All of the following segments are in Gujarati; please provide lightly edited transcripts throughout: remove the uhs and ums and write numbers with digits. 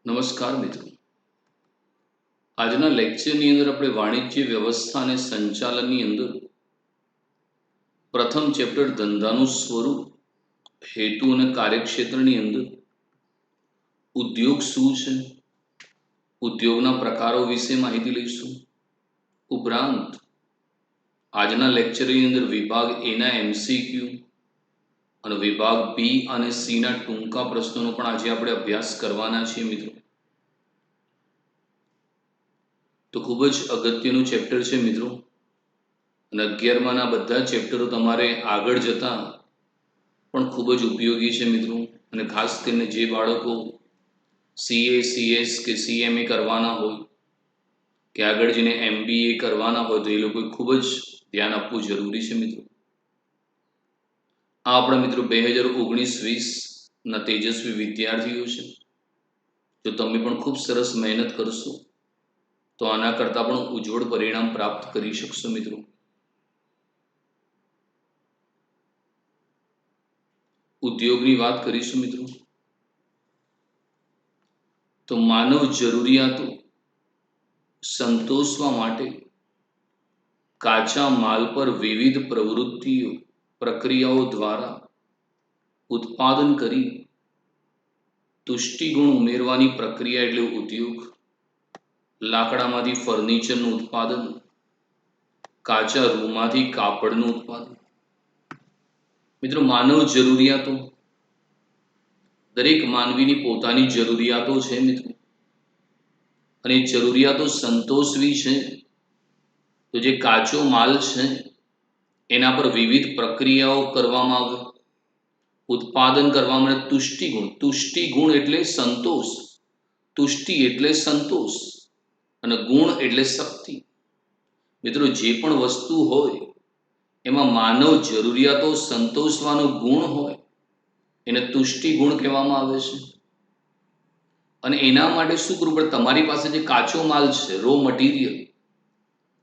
નમસ્કાર મિત્રો, આજના લેક્ચરની અંદર આપણે વાણિજ્ય વ્યવસ્થા અને સંચાલનની અંદર પ્રથમ ચેપ્ટર ધંધાનું સ્વરૂપ, હેતુ અને કાર્યક્ષેત્રની અંદર ઉદ્યોગ શું છે, ઉદ્યોગના પ્રકારો વિશે માહિતી લઈશું. ઉપરાંત આજના લેક્ચરની અંદર વિભાગ એના એમસીક્યુ અને વિભાગ બી અને સીના ટૂંકા પ્રશ્નોનો પણ આજે આપણે અભ્યાસ કરવાના છીએ મિત્રો. તો ખૂબ જ અગત્યનું ચેપ્ટર છે મિત્રો, અને 11માના બધા ચેપ્ટરો તમારે આગળ જતા પણ ખૂબ જ ઉપયોગી છે મિત્રો. અને ખાસ કરીને જે બાળકો સીએ, સીએસ કે સીએમએ કરવાના હોય કે આગળ જઈને એમબીએ કરવાના હોય તો એ લોકોએ ખૂબ જ ધ્યાન આપવું જરૂરી છે મિત્રો. આ આપણા મિત્રો 2019-20ના તેજસ્વી વિદ્યાર્થીઓ છે. જો તમે પણ ખૂબ સરસ મહેનત કરશો તો આના કરતાં પણ ઉજ્જવળ પરિણામ પ્રાપ્ત કરી શકશો મિત્રો. ઉદ્યોગની વાત કરીશું મિત્રો. તો માનવ જરૂરિયાતો સંતોષવા માટે કાચા માલ પર વિવિધ પ્રવૃત્તિઓ, પ્રક્રિયાઓ દ્વારા ઉત્પાદન કરી તુષ્ટિગુણ ઉમેરવાની પ્રક્રિયા એટલે ઉદ્યોગ. લાકડામાંથી ફર્નિચરનું ઉત્પાદન, કાચા રૂમાંથી કાપડનું ઉત્પાદન. મિત્રો, માનવ જરૂરિયાતો, દરેક માનવીની પોતાની જરૂરિયાતો છે મિત્રો, અને જરૂરિયાતો સંતોષવી છે તો જે કાચો માલ છે એના પર વિવિધ પ્રક્રિયાઓ કરવામાં આવે, ઉત્પાદન કરવામાં આવે. તુષ્ટિગુણ, તુષ્ટિગુણ એટલે સંતોષ, તુષ્ટિ એટલે સંતોષ અને ગુણ એટલે શક્તિ. મિત્રો, જે પણ વસ્તુ હોય એમાં માનવ જરૂરિયાતો સંતોષવાનો ગુણ હોય એને તુષ્ટિ ગુણ કહેવામાં આવે છે. અને એના માટે શું કરવું પડે? તમારી પાસે જે કાચો માલ છે, રો મટીરિયલ,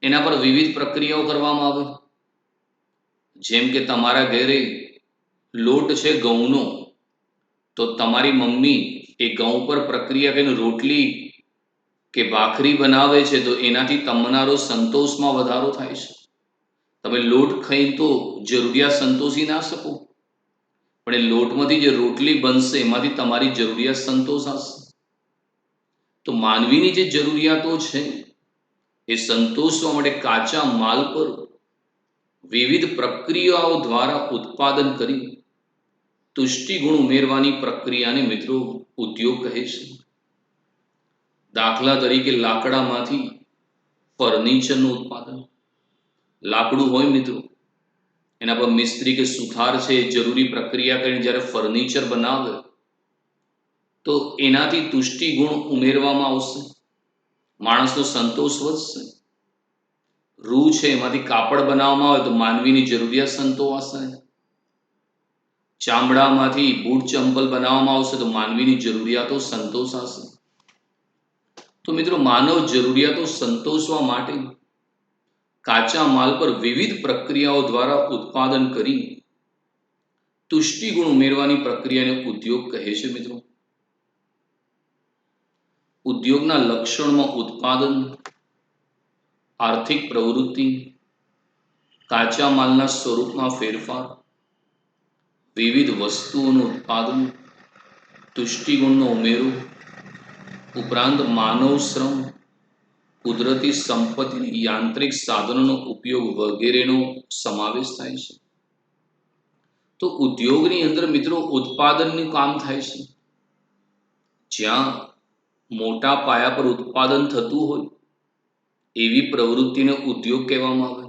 એના પર વિવિધ પ્રક્રિયાઓ કરવામાં આવે. જેમ કે તમારા ઘરે લોટ છે ઘઉંનો, તો તમારી મમ્મી એ ઘઉં પર પ્રક્રિયા કરીને રોટલી કે ભાખરી બનાવે છે તો એનાથી તમારો સંતોષમાં વધારો થાય છે. તમે લોટ ખાઈ તો જરૂરિયાત સંતોષી ના શકો, પણ એ લોટમાંથી જે રોટલી બનશે એમાંથી તમારી જરૂરિયાત સંતોષાશે. તો માનવીની જે જરૂરિયાતો છે એ સંતોષવા માટે કાચા માલ પર વિવિધ પ્રક્રિયાઓ દ્વારા ઉત્પાદન કરી તુષ્ટિગુણ ઉમેરવાની પ્રક્રિયાને મિત્રો ઉદ્યોગ કહે છે. દાખલા તરીકે લાકડામાંથી ફર્નિચરનું ઉત્પાદન. લાકડું હોય મિત્રો, એના પર મિસ્ત્રી કે સુથાર છે એ જરૂરી પ્રક્રિયા કરીને જ્યારે ફર્નિચર બનાવે તો એનાથી તુષ્ટિગુણ ઉમેરવામાં આવશે, માણસનો સંતોષ વધશે. રૂ છે એમાંથી કાપડ બનાવવામાં આવે તો માનવીની જરૂરિયાત સંતોષાશે. ચામડામાંથી બૂટ ચંપલ બનાવવામાં આવશે તો માનવીની જરૂરિયાતો સંતોષાશે. તો મિત્રો, માનવ જરૂરિયાતો સંતોષવા માટે કાચા માલ પર વિવિધ પ્રક્રિયાઓ દ્વારા ઉત્પાદન કરી તુષ્ટિગુણ ઉમેરવાની પ્રક્રિયાને ઉદ્યોગ કહે છે મિત્રો. ઉદ્યોગના લક્ષણમાં ઉત્પાદન, આર્થિક પ્રવૃત્તિ, કાચા માલના સ્વરૂપમાં ફેરફાર, વિવિધ વસ્તુઓનું ઉત્પાદન, તુષ્ટિગુણનો ઉમેરો, ઉપરાંત માનવ શ્રમ, કુદરતી સંપત્તિ, યાંત્રિક સાધનોનો ઉપયોગ વગેરેનો સમાવેશ થાય છે. તો ઉદ્યોગની અંદર મિત્રો ઉત્પાદનનું કામ થાય છે. જ્યાં મોટા પાયા પર ઉત્પાદન થતું હોય એવી પ્રવૃત્તિને ઉદ્યોગ કહેવામાં આવે.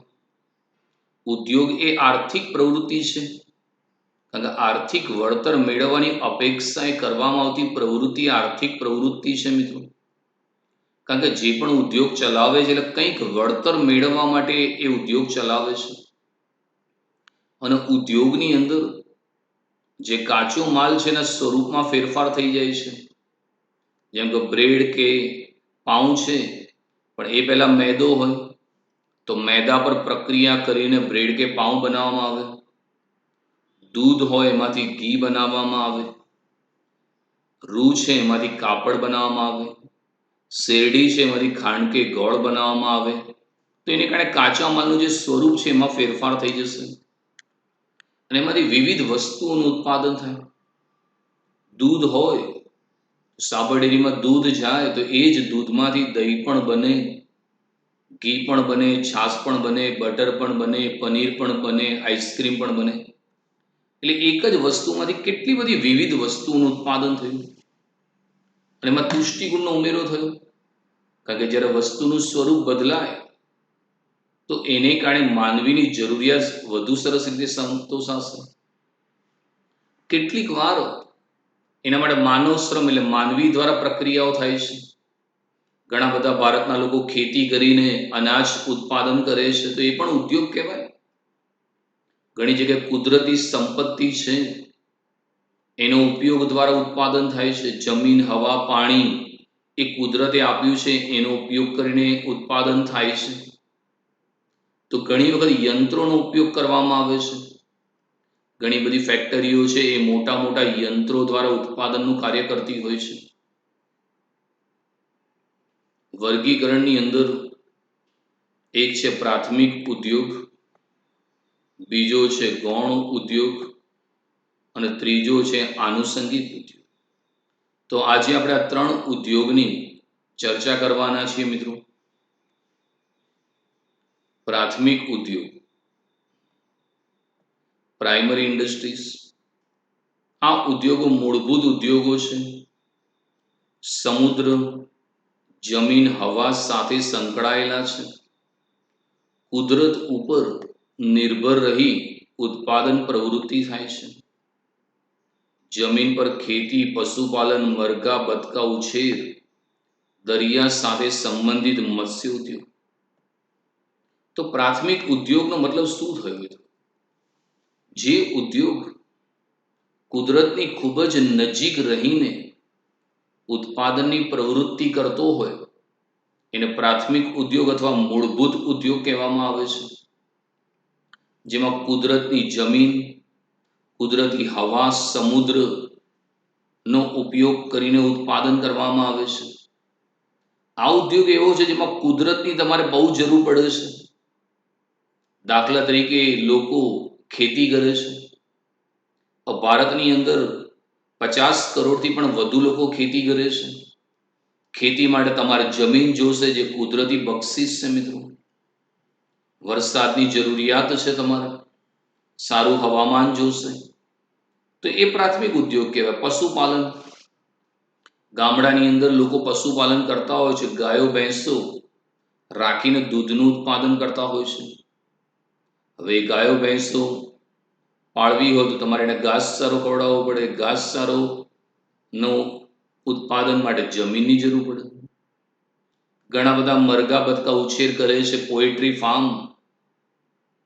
ઉદ્યોગ એ આર્થિક પ્રવૃત્તિ છે, કારણ કે આર્થિક વળતર મેળવવાની અપેક્ષાએ કરવામાં આવતી પ્રવૃત્તિ આર્થિક પ્રવૃત્તિ છે મિત્રો. કારણ કે જે પણ ઉદ્યોગ ચલાવે છે એટલે કંઈક વળતર મેળવવા માટે એ ઉદ્યોગ ચલાવે છે. અને ઉદ્યોગની અંદર જે કાચો માલ છે એના સ્વરૂપમાં ફેરફાર થઈ જાય છે. જેમ કે બ્રેડ કે પાઉં છે, પણ એ પહેલા મેદો હોય તો મેદા પર પ્રક્રિયા કરીને બ્રેડ કે પાઉં બનાવવામાં આવે. દૂધ હોય એમાંથી ઘી બનાવવામાં આવે. રૂ છે એમાંથી કાપડ બનાવવામાં આવે, શેરડી છે એમાંથી ખાંડ કે ગોળ બનાવવામાં આવે, તો એને કારણે કાચા માલનું જે સ્વરૂપ છે એમાં ફેરફાર થઈ જશે અને એમાંથી વિવિધ વસ્તુઓનું ઉત્પાદન થાય. દૂધ હોય, સાબર ડેરીમાં દૂધ જાય તો એ જ દૂધમાંથી દહીં પણ બને, ઘી પણ બને, છાશ પણ બને, બટર પણ બને, પનીર પણ બને, આઈસ્ક્રીમ પણ બને. એટલે એક જ વસ્તુમાંથી કેટલી બધી વિવિધ વસ્તુઓનું ઉત્પાદન થયું અને એમાં પુષ્ટિગુણનો ઉમેરો થયો. કારણ કે જ્યારે વસ્તુનું સ્વરૂપ બદલાય તો એને કારણે માનવીની જરૂરિયાત વધુ સરસ રીતે સંતોષાશે. કેટલીક વાર એના માટે માનવ શ્રમ એટલે માનવી દ્વારા પ્રક્રિયાઓ થાય છે. ઘણા બધા ભારતના લોકો ખેતી કરીને અનાજ ઉત્પાદન કરે છે, તો એ પણ ઉદ્યોગ કહેવાય. ઘણી જગ્યાએ કુદરતી સંપત્તિ છે એનો ઉપયોગ દ્વારા ઉત્પાદન થાય છે. જમીન, હવા, પાણી એ કુદરતે આપ્યું છે, એનો ઉપયોગ કરીને ઉત્પાદન થાય છે. તો ઘણી વખત યંત્રોનો ઉપયોગ કરવામાં આવે છે. ઘણી બધી ફેક્ટરીઓ છે એ મોટા મોટા યંત્રો દ્વારા ઉત્પાદનનું કાર્ય કરતી હોય છે. વર્ગીકરણની અંદર એક છે પ્રાથમિક ઉદ્યોગ, બીજો છે ગૌણ ઉદ્યોગ અને ત્રીજો છે આનુષંગિક ઉદ્યોગ. તો આજે આપણે આ 3 ઉદ્યોગની ચર્ચા કરવાના છીએ મિત્રો. પ્રાથમિક ઉદ્યોગ, પ્રાઇમરી ઇન્ડસ્ટ્રીઝ. આ ઉદ્યોગો મૂળભૂત ઉદ્યોગો છે. સમુદ્ર, જમીન, હવા સાથે સંકળાયેલા છે. કુદરત ઉપર નિર્ભર રહી ઉત્પાદન પ્રવૃત્તિ થાય છે. જમીન પર ખેતી, પશુપાલન, મરઘા બતકા ઉછેર, દરિયા સાથે સંબંધિત મત્સ્ય ઉદ્યોગ. તો પ્રાથમિક ઉદ્યોગનો મતલબ શું થયો? જે ઉદ્યોગ કુદરતની ખૂબ જ નજીક રહીને ઉત્પાદનની પ્રવૃત્તિ કરતો હોય એને પ્રાથમિક ઉદ્યોગ અથવા મૂળભૂત ઉદ્યોગ કહેવામાં આવે છે. જેમાં કુદરતની જમીન, કુદરતી હવા, સમુદ્રનો ઉપયોગ કરીને ઉત્પાદન કરવામાં આવે છે. આ ઉદ્યોગ એવો છે જેમાં કુદરતની તમારે બહુ જરૂર પડે છે. દાખલા તરીકે લોકો ખેતી કરે છે. ભારતની અંદર 50 કરોડથી પણ વધુ લોકો ખેતી કરે છે. ખેતી માટે તમારે જમીન જોશે, જે કુદરતી બક્ષિસ છે મિત્રો. વરસાદની જરૂરિયાત છે તમારે, સારું હવામાન જોશે, તો એ પ્રાથમિક ઉદ્યોગ કહેવાય. પશુપાલન, ગામડાની અંદર લોકો પશુપાલન કરતા હોય છે. ગાયો ભેંસો રાખીને દૂધનું ઉત્પાદન કરતા હોય છે. હવે ગાયો ભેંસો પાળવી હોય તો તમારે એને ઘાસચારો ખવડાવવો પડે. ઘાસચારોનો ઉત્પાદન માટે જમીનની જરૂર પડે. ઘણા બધા મરઘા બતકા ઉછેર કરે છે, પોએટ્રી ફાર્મ,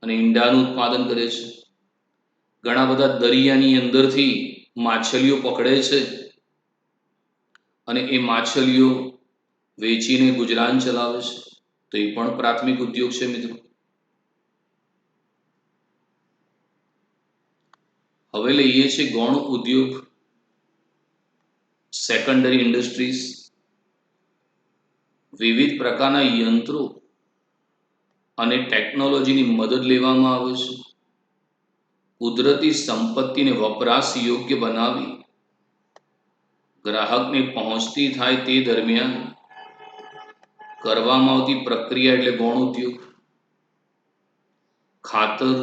અને ઈંડાનું ઉત્પાદન કરે છે. ઘણા બધા દરિયાની અંદરથી માછલીઓ પકડે છે અને એ માછલીઓ વેચીને ગુજરાન ચલાવે છે. તો એ પણ પ્રાથમિક ઉદ્યોગ છે મિત્રો. હવે લઈએ છે ગૌણ ઉદ્યોગ, સેકન્ડરી ઇન્ડસ્ટ્રીઝ. વિવિધ પ્રકારના યંત્રો અને ટેકનોલોજીની મદદ લેવામાં આવે છે. કુદરતી સંપત્તિને વપરાશ યોગ્ય બનાવી ગ્રાહકને પહોંચતી થાય તે દરમિયાન કરવામાં આવતી પ્રક્રિયા એટલે ગૌણ ઉદ્યોગ. ખાતર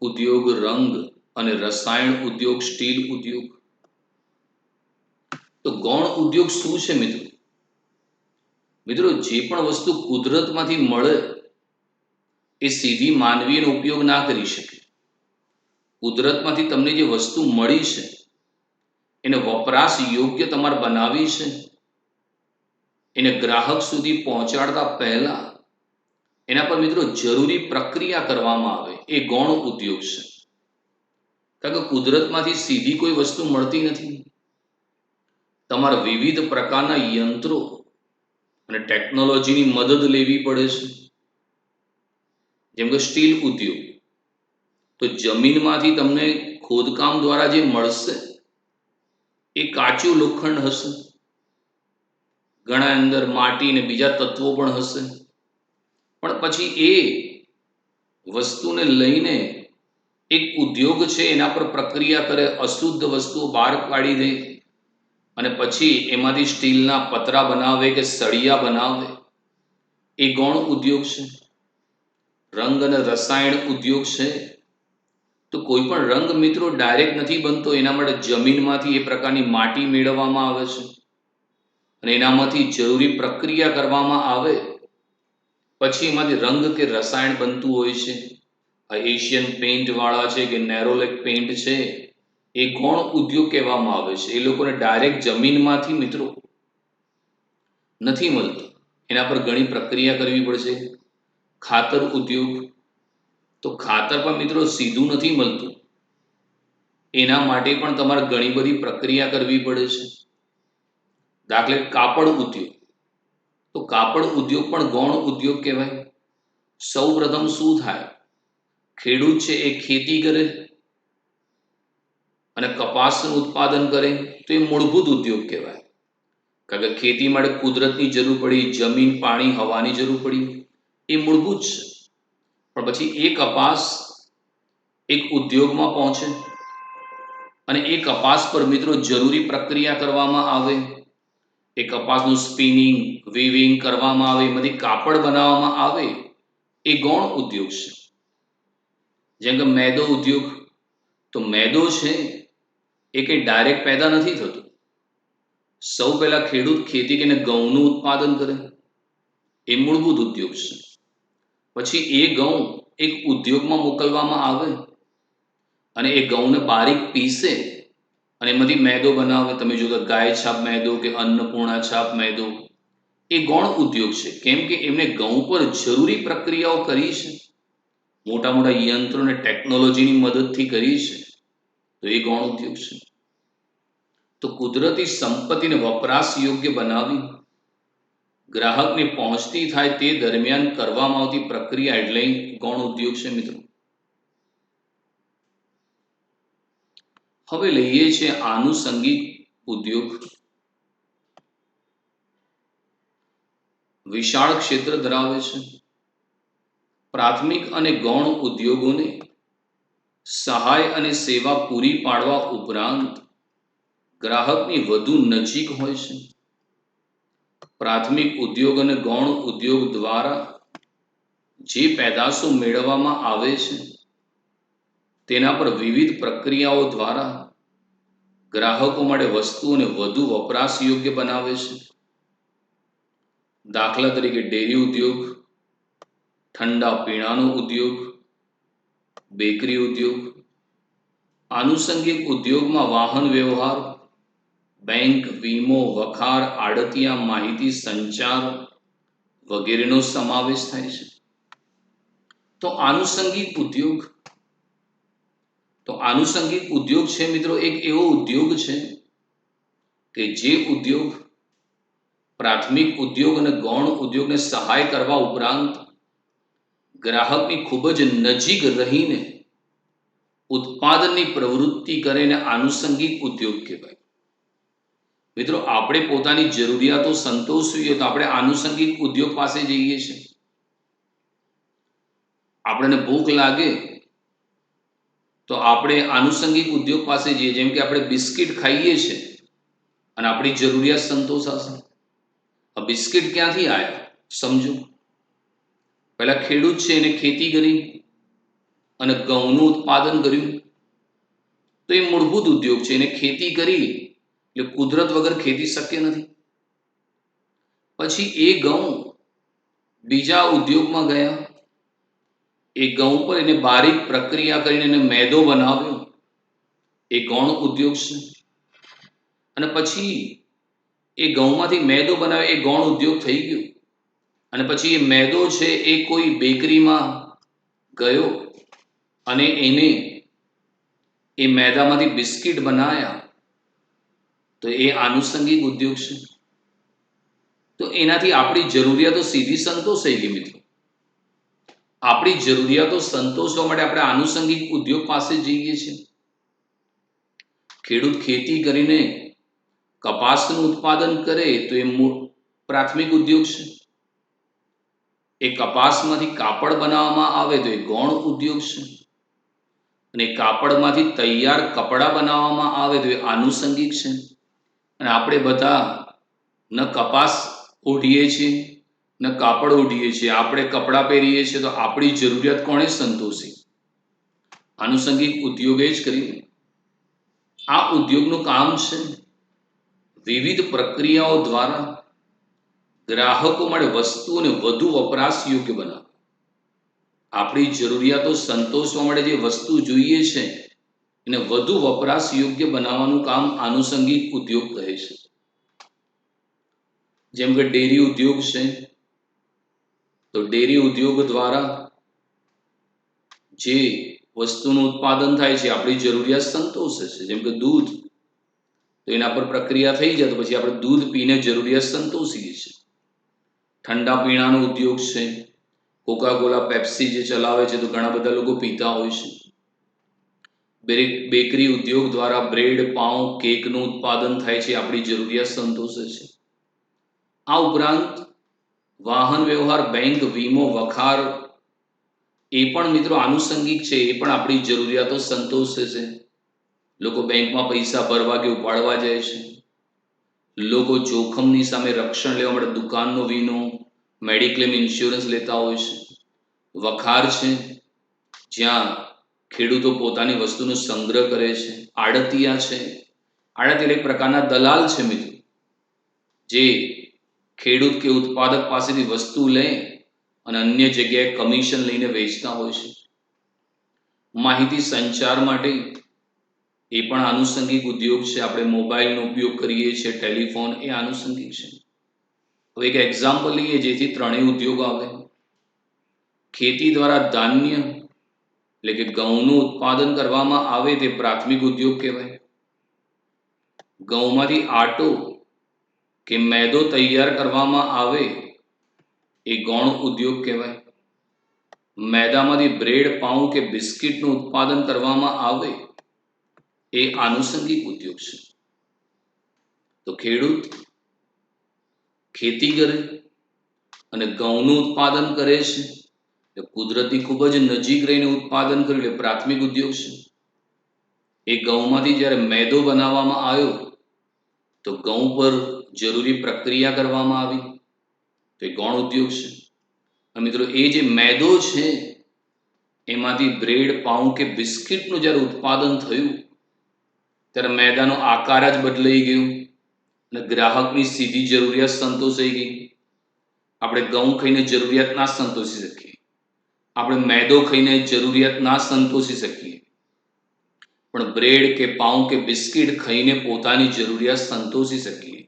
ઉદ્યોગ, રંગ અને રસાયણ ઉદ્યોગ, સ્ટીલ ઉદ્યોગ. તો ગૌણ ઉદ્યોગ શું છે મિત્રો? મિત્રો, જે પણ વસ્તુ કુદરતમાંથી મળે એ સીધી માનવીનો ઉપયોગ ના કરી શકે. કુદરતમાંથી તમને જે વસ્તુ મળી છે એને વપરાશ યોગ્ય તમારે બનાવી છે, એને ગ્રાહક સુધી પહોંચાડતા પહેલા એના પર મિત્રો જરૂરી પ્રક્રિયા કરવામાં આવે, એ ગૌણ ઉદ્યોગ છે. કારણ કે કુદરતમાંથી સીધી કોઈ વસ્તુ મળતી નથી. તમારે વિવિધ પ્રકારના યંત્રો અને ટેકનોલોજીની મદદ લેવી પડે છે. જેમ કે સ્ટીલ ઉદ્યોગ, તો જમીનમાંથી તમને ખોદકામ દ્વારા જે મળશે એ કાચું લોખંડ હશે, ઘણા અંદર માટી ને બીજા તત્વો પણ હશે, પણ પછી એ વસ્તુને લઈને એક ઉદ્યોગ છે એના પર પ્રક્રિયા કરે, અશુદ્ધ વસ્તુઓ બહાર કાઢી દે અને પછી એમાંથી સ્ટીલના પતરા બનાવે કે સળિયા બનાવે, એ ગૌણ ઉદ્યોગ છે. રંગ અને રસાયણ ઉદ્યોગ છે, તો કોઈ પણ રંગ મિત્રો ડાયરેક્ટ નથી બનતો, એના માટે જમીનમાંથી એ પ્રકારની માટી મેળવવામાં આવે છે અને એનામાંથી જરૂરી પ્રક્રિયા કરવામાં આવે, પછી એમાંથી રંગ કે રસાયણ બનતું હોય છે. આ એશિયન પેઇન્ટ વાળા છે કે નેરોલેક પેઇન્ટ છે, એ ગૌણ ઉદ્યોગ કહેવામાં આવે છે. એ લોકોને ડાયરેક્ટ જમીનમાંથી મિત્રો નથી મળતું, એના પર ઘણી પ્રક્રિયા કરવી પડશે. ખાતર ઉદ્યોગ, તો ખાતર પણ મિત્રો સીધું નથી મળતું, એના માટે પણ તમારે ઘણી બધી પ્રક્રિયા કરવી પડે છે. દાખલે કાપડ ઉદ્યોગ, તો કાપડ ઉદ્યોગ પણ ગૌણ ઉદ્યોગ કહેવાય. સૌ પ્રથમ શું થાય, ખેડૂત છે એ ખેતી કરે અને કપાસનું ઉત્પાદન કરે, તો એ મૂળભૂત ઉદ્યોગ કહેવાય. કારણ કે ખેતી માટે કુદરતની જરૂર પડી, જમીન, પાણી, હવાની જરૂર પડી, એ મૂળભૂત છે. પણ પછી એ કપાસ એક ઉદ્યોગમાં પહોંચે અને એ કપાસ પર મિત્રો જરૂરી પ્રક્રિયા કરવામાં આવે, એ કપાસનું સ્પિનિંગ, વીવિંગ કરવામાં આવે, એમાંથી કાપડ બનાવવામાં આવે, એ ગૌણ ઉદ્યોગ છે. જેમ કે મેદો ઉદ્યોગ, તો મેદો છે એ કંઈ ડાયરેક્ટ પેદા નથી થતું. સૌ પહેલા ખેડૂત ખેતી કરીને ઘઉંનું ઉત્પાદન કરે, એ મૂળભૂત ઉદ્યોગ છે. પછી એ ઘઉં એક ઉદ્યોગમાં મોકલવામાં આવે અને એ ઘઉંને બારીક પીસે અને એમાંથી મેદો બનાવે. તમે જો તો ગાય છાપ મેદો કે અન્નપૂર્ણા છાપ મેદો, એ ગૌણ ઉદ્યોગ છે. કેમ કે એમને ઘઉં પર જરૂરી પ્રક્રિયાઓ કરી છે, મોટા મોટા યંત્રો અને ટેકનોલોજીની મદદથી કરી છે, તો એ ગૌણ ઉદ્યોગ છે. તો કુદરતી સંપત્તિને વપરાશ યોગ્ય બનાવી ગ્રાહકને પહોંચતી થાય તે દરમિયાન કરવામાં આવતી પ્રક્રિયા એટલે ગૌણ ઉદ્યોગ છે મિત્રો. હવે લઈએ છીએ આનુષંગિક ઉદ્યોગ. વિશાળ ક્ષેત્ર ધરાવે છે. પ્રાથમિક અને ગૌણ ઉદ્યોગોને સહાય અને સેવા પૂરી પાડવા ઉપરાંત ગ્રાહકની વધુ નજીક હોય છે. પ્રાથમિક ઉદ્યોગ અને ગૌણ ઉદ્યોગ દ્વારા જે પેદાશો મેળવવામાં આવે છે તેના પર વિવિધ પ્રક્રિયાઓ દ્વારા ગ્રાહકો માટે વસ્તુઓને વધુ વપરાશ યોગ્ય બનાવે છે. દાખલા તરીકે ડેરી ઉદ્યોગ, ઠંડા પીણાનો ઉદ્યોગ, બેકરી ઉદ્યોગ. આનુષંગિક ઉદ્યોગમાં વાહન વ્યવહાર, બેંક, વીમો, વખાર, આડતિયા, માહિતી સંચાર વગેરેનો સમાવેશ થાય છે. તો આનુષંગિક ઉદ્યોગ, તો આનુષંગિક ઉદ્યોગ છે મિત્રો એક એવો ઉદ્યોગ છે કે જે ઉદ્યોગ પ્રાથમિક ઉદ્યોગ અને ગૌણ ઉદ્યોગને સહાય કરવા ઉપરાંત ગ્રાહકની ખૂબ જ નજીક રહીને ઉત્પાદનની પ્રવૃત્તિ કરીને આનુષંગિક ઉદ્યોગ કહેવાય. મિત્રો આપણે પોતાની જરૂરિયાતો સંતોષવી હોય તો આપણે આનુષંગિક ઉદ્યોગ પાસે જઈએ છીએ. આપણને ભૂખ લાગે તો આપણે આનુષંગિક ઉદ્યોગ પાસે જઈએ. જેમ કે આપણે બિસ્કિટ ખાઈએ છીએ અને આપણી જરૂરિયાત સંતોષાશે. આ બિસ્કિટ ક્યાંથી આવ્યા સમજો. પહેલા ખેડૂત છે એને ખેતી કરી અને ઘઉંનું ઉત્પાદન કર્યું, તો એ મૂળભૂત ઉદ્યોગ છે. એને ખેતી કરી એટલે કુદરત વગર ખેતી શક્ય નથી. પછી એ ઘઉં બીજા ઉદ્યોગમાં ગયા, એ ઘઉં પર એને બારીક પ્રક્રિયા કરીને એને મેદો બનાવ્યો, એ ગૌણ ઉદ્યોગ છે. અને પછી એ ઘઉંમાંથી મેદો બનાવે, એ ગૌણ ઉદ્યોગ થઈ ગયો. અને પછી એ મેદો છે એ કોઈ બેકરીમાં ગયો અને એને એ મેદામાંથી બિસ્કિટ બનાવ્યા, તો એ આનુષંગિક ઉદ્યોગ છે. તો એનાથી આપણી જરૂરિયાતો સીધી સંતોષાઈ ગઈ મિત્રો. આપણી જરૂરિયાતો સંતોષવા માટે આપણે આનુષંગિક ઉદ્યોગ પાસે જઈએ છીએ. ખેડૂત ખેતી કરીને કપાસનું ઉત્પાદન કરે તો એ પ્રાથમિક ઉદ્યોગ છે. એ કપાસમાંથી કાપડ બનાવવામાં આવે તો એ ગૌણ ઉદ્યોગ છે. અને કાપડમાંથી તૈયાર કપડાં બનાવવામાં આવે તો એ આનુષંગિક છે. અને આપણે બધા ન કપાસ ઓઢીએ છીએ ન કાપડ ઓઢીએ છીએ. આપણે કપડાં પહેરીએ છીએ તો આપણી જરૂરિયાત કોણે સંતોષી? આનુષંગિક ઉદ્યોગે જ કરી. આ ઉદ્યોગનું કામ છે વિવિધ પ્રક્રિયાઓ દ્વારા ગ્રાહકો માટે વસ્તુઓને વધુ વપરાશ યોગ્ય બનાવવા. આપણી જરૂરિયાતો સંતોષવા માટે જે વસ્તુ જોઈએ છે એને વધુ વપરાશ યોગ્ય બનાવવાનું કામ આનુષંગિક ઉદ્યોગ કહે છે. જેમ કે ડેરી ઉદ્યોગ છે, તો ડેરી ઉદ્યોગ દ્વારા જે વસ્તુનું ઉત્પાદન થાય છે આપણી જરૂરિયાત સંતોષે છે. જેમ કે દૂધ, તો એના પર પ્રક્રિયા થઈ જાય તો પછી આપણે દૂધ પીને જરૂરિયાત સંતોષીએ છીએ. ઠંડા પીણાનો ઉદ્યોગ છે, કોકા-કોલા, પેપ્સી જે ચલાવે છે તો ઘણા બધા લોકો પીતા હોય છે. બેકરી ઉદ્યોગ દ્વારા બ્રેડ, પાઉં, કેકનું ઉત્પાદન થાય છે, આપણી જરૂરિયાત સંતોષે છે. આ ઉપરાંત વાહન વ્યવહાર, બેંક, વીમો, વખાર એ પણ મિત્રો આનુષંગિક છે. એ પણ આપણી જરૂરિયાતો સંતોષે છે. લોકો બેંકમાં પૈસા ભરવા કે ઉપાડવા જાય છે. લોકો જોખમની સામે રક્ષણ લેવા માટે દુકાનનો વીમો, મેડિક્લેમ ઇન્સ્યોરન્સ લેતા હોય છે. વખાર છે, જ્યાં ખેડૂતો પોતાની વસ્તુનો સંગ્રહ કરે છે. આડતિયા છે, આડતિયા એક પ્રકારના દલાલ છે મિત્રો, જે ખેડૂત કે ઉત્પાદક પાસેથી વસ્તુ લે અને અન્ય જગ્યાએ કમિશન લઈને વેચતા હોય છે. માહિતી સંચાર માટે એ પણ આનુષંગિક ઉદ્યોગ છે. આપણે મોબાઈલનો ઉપયોગ કરીએ છીએ, ટેલિફોન, એ આનુષંગિક છે. હવે એક એક્ઝામ્પલ લઈએ જેથી ત્રણેય ઉદ્યોગ આવે. ખેતી દ્વારા ધાન્ય એટલે કે ઘઉંનું ઉત્પાદન કરવામાં આવે તે પ્રાથમિક ઉદ્યોગ કહેવાય. ઘઉંમાંથી આટો કે મેદો તૈયાર કરવામાં આવે એ ગૌણ ઉદ્યોગ કહેવાય. મેદામાંથી બ્રેડ, પાઉં કે બિસ્કિટનું ઉત્પાદન કરવામાં આવે એ આનુષંગિક ઉદ્યોગ છે. તો ખેડૂત ખેતી કરે અને ઘઉંનું ઉત્પાદન કરે છે, કુદરતી ખૂબ જ નજીક રહીને ઉત્પાદન કર્યું એટલે પ્રાથમિક ઉદ્યોગ છે. એ ઘઉંમાંથી જ્યારે મેદો બનાવવામાં આવ્યો તો ઘઉં પર જરૂરી પ્રક્રિયા કરવામાં આવી તો એ ગૌણ ઉદ્યોગ છે. અને મિત્રો એ જે મેદો છે એમાંથી બ્રેડ, પાઉં કે બિસ્કિટનું જ્યારે ઉત્પાદન થયું ત્યારે મેદાનો આકાર જ બદલાઈ ગયો અને ગ્રાહકની સીધી જરૂરિયાત સંતોષાઈ ગઈ. આપણે ઘઉં ખાઈને જરૂરિયાત ના સંતોષી શકીએ, આપણે મેદો ખાઈને જરૂરિયાત ના સંતોષી શકીએ, પણ બ્રેડ કે પાઉં કે બિસ્કિટ ખાઈને પોતાની જરૂરિયાત સંતોષી શકીએ.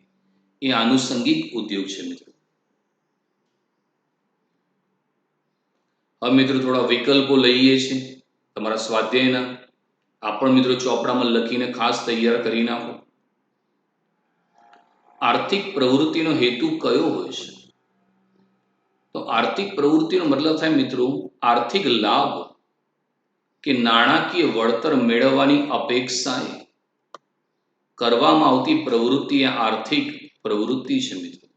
એ આનુષંગિક ઉદ્યોગ છે મિત્રો. હવે મિત્રો થોડા વિકલ્પો લઈએ છીએ તમારા સ્વાધ્યાયના. આ પણ મિત્રો ચોપડામાં લખીને ખાસ તૈયાર કરી નાખો. આર્થિક પ્રવૃત્તિનો હેતુ કયો હોય છે? તો આર્થિક પ્રવૃત્તિનો મતલબ થાય મિત્રો આર્થિક લાભ કે નાણાકીય વળતર મેળવવાની અપેક્ષાએ કરવામાં આવતી પ્રવૃત્તિ એ આર્થિક પ્રવૃત્તિ છે મિત્રો.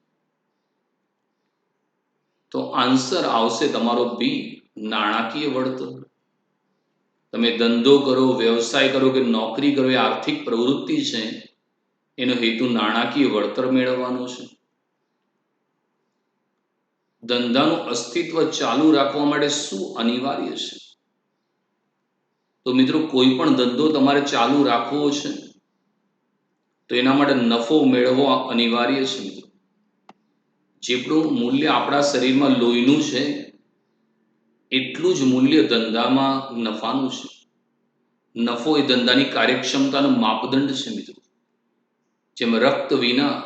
તો આન્સર આવશે તમારો બી, નાણાકીય વળતર. તમે ધંધો કરો, વ્યવસાય કરો કે નોકરી કરો, એ આર્થિક પ્રવૃત્તિ છે. એનો હેતુ નાણાકીય વળતર મેળવવાનો છે. ધંધાનું અસ્તિત્વ ચાલુ રાખવા માટે શું અનિવાર્ય છે? તો મિત્રો કોઈ પણ ધંધો તમારે ચાલુ રાખવો છે તો એના માટે નફો મેળવવો અનિવાર્ય છે મિત્રો. જેટલું મૂલ્ય આપણા શરીરમાં લોહીનું છે એટલું જ મૂલ્ય ધંધામાં નફાનું છે. નફો એ ધંધાની કાર્યક્ષમતાનો માપદંડ છે મિત્રો. જેમ રક્ત વિના